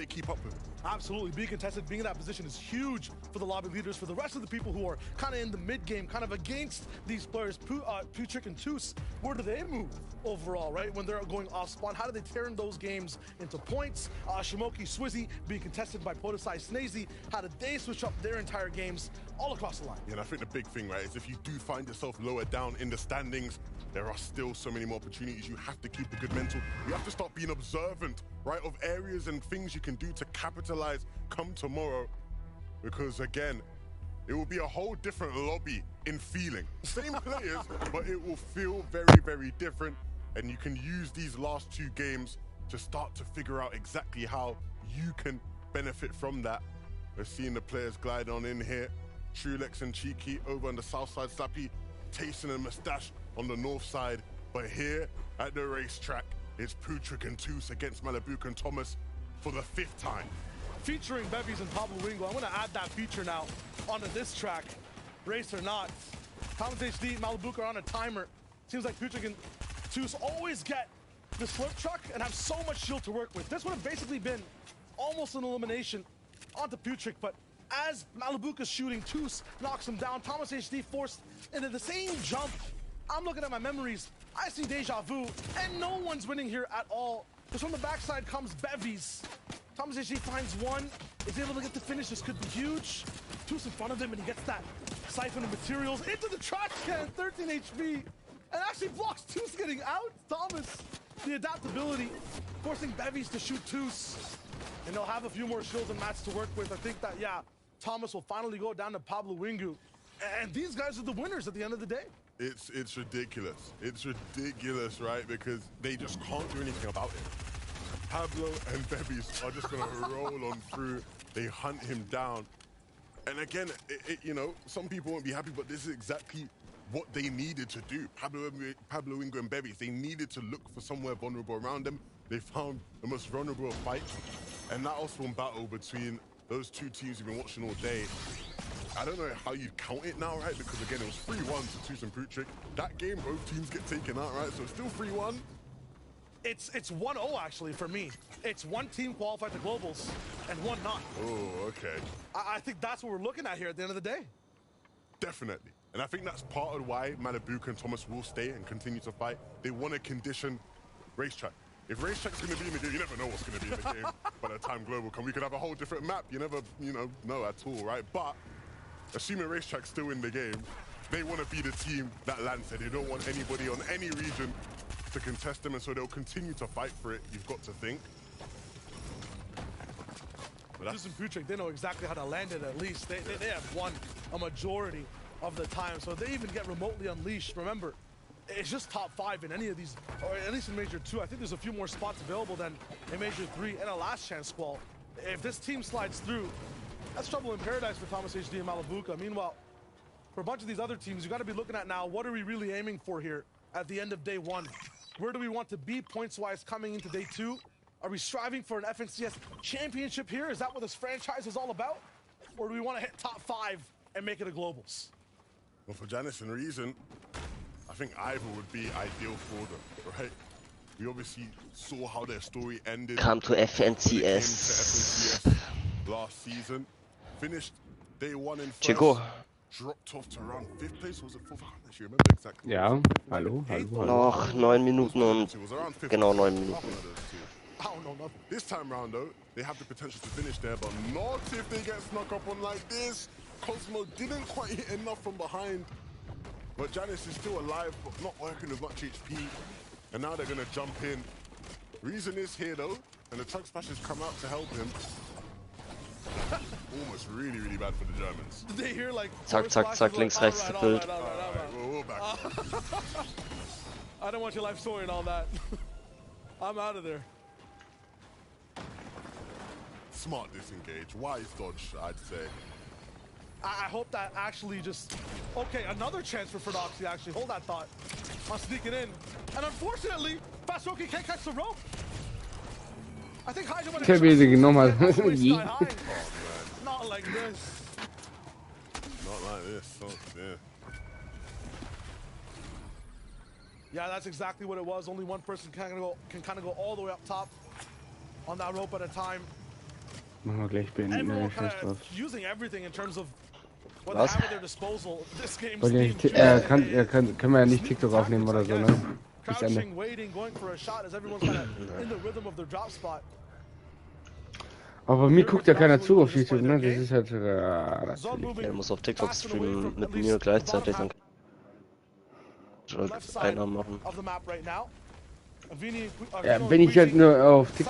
keep up with it. Absolutely, being contested, being in that position is huge for the lobby leaders, for the rest of the people who are kind of in the mid game, kind of against these players. Putrick and Toos, where do they move overall, right? When they're going off spawn, how do they turn those games into points? Shimoki, Swizzy being contested by Podesai, Snazy, how did they switch up their entire games all across the line? Yeah, and I think the big thing, right, is if you do find yourself lower down in the standings, there are still so many more opportunities. You have to keep a good mental. You have to start being observant, right, of areas and things you can do to capitalize come tomorrow. Because again, it will be a whole different lobby in feeling. Same players, but it will feel very, very different. And you can use these last two games to start to figure out exactly how you can benefit from that. We're seeing the players glide on in here. Trulex and Cheeky over on the south side, Slappy, Tayson and Mustache on the north side. But here at the racetrack, it's Putrick and Toos against Malabuk and Thomas for the 5th time. Featuring Bevies and Pablo Wingo. I'm gonna add that feature now onto this track. Race or not. Thomas HD, Malabuk are on a timer. Seems like Putrick and Toos always get this flip truck and have so much shield to work with. This would have basically been almost an elimination onto Putrick, but as Malabuk is shooting, Toos knocks him down. Thomas HD forced into the same jump. I'm looking at my memories. I see deja vu, and no one's winning here at all. Because from the backside comes Bevies. Thomas HD finds one, is able to get the finish. This could be huge. Toos in front of him, and he gets that siphon of materials into the trash can, 13 HP, and actually blocks Toos getting out. Thomas, the adaptability, forcing Bevies to shoot Toos. And they'll have a few more shields and mats to work with. I think that, yeah, Thomas will finally go down to Pablo Wingu. And these guys are the winners at the end of the day. It's ridiculous. It's ridiculous, right? Because they just can't do anything about it. Pablo and Bevies are just going to roll on through. They hunt him down. And again, you know, some people won't be happy, but this is exactly what they needed to do. Pablo Wingo and Bevies, they needed to look for somewhere vulnerable around them. They found the most vulnerable fight. And that also one battle between those two teams we've been watching all day. I don't know how you count it now, right? Because again, it was 3-1 to Toos and Putrick. That game, both teams get taken out, right? So it's still 3-1. It's 1-0 actually for me. It's one team qualified to globals and one not. Oh, okay. I think that's what we're looking at here at the end of the day. Definitely. And I think that's part of why Malabuk and Thomas will stay and continue to fight. They want to condition racetrack. If racetrack's going to be in the game, you never know what's going to be in the game by the time global come. We could have a whole different map. You never, know at all, right? But assuming racetrack's still in the game, they want to be the team that lands it. They don't want anybody on any region to contest them, and so they'll continue to fight for it. You've got to think. Toos and Putrick, they know exactly how to land it at least. They have won a majority of the time, so if they even get remotely unleashed, remember, it's just top 5 in any of these, or at least in Major 2. I think there's a few more spots available than in Major 3 and a last chance squall. If this team slides through, that's trouble in paradise for Thomas HD and Malabuka. Meanwhile, for a bunch of these other teams, you got to be looking at now, what are we really aiming for here at the end of day 1? Where do we want to be points-wise coming into day 2? Are we striving for an FNCS championship here? Is that what this franchise is all about? Or do we want to hit top 5 and make it a globals? Well, for Janice and Reason, I think either would be ideal for them, right? We obviously saw how their story ended. Come to FNCS. FNCS last season. Finished day 1 in first. Chico. Dropped off to around 5th place. Was it 4th? I can't actually remember exactly. Ja, hallo. Noch 9 Minuten und genau 9 Minuten. I don't know nothing. This time round though, they have the potential to finish there, but not if they get snuck up on like this. Cosmo didn't quite hit enough from behind. But Janice is still alive, but not working with much HP. And now they're going to jump in. Reason is here, though, and the truck smashes come out to help him. Almost really, really bad for the Germans. They hear like... Zack, zack, zack, links, rechts gefüllt. We're back. I don't want your life story and all that. I'm out of there. Smart disengage. Wise dodge, I'd say. I hope that actually just... Okay, another chance for Ferdoxy, actually. Hold that thought. I'm sneaking in. And unfortunately, Fastroki can't catch the rope. I think Hydra went nochmal. Not like this. Not like this. Oh, yeah. Yeah, that's exactly what it was. Only one person can kind of go all the way up top on that rope at a time. Machen wir gleich beenden, Everyone ja, scheiß kind drauf. of using everything in terms of what they Was? have at their disposal. This game's Wollte ja nicht, theme können wir ja nicht TikTok aufnehmen oder so, ne? Bis Ende. crouching, waiting, going for a shot as everyone's kind of in the rhythm of their drop spot. Aber mir guckt ja keiner zu auf YouTube, ne? Das ist halt, das Zone Er moving muss auf TikTok fast and away streamen from mit at least mir the gleichzeitig, bottom dann half left side Einnahmen machen. of the map right now. Avini, ja, wenn ich halt nur auf TikTok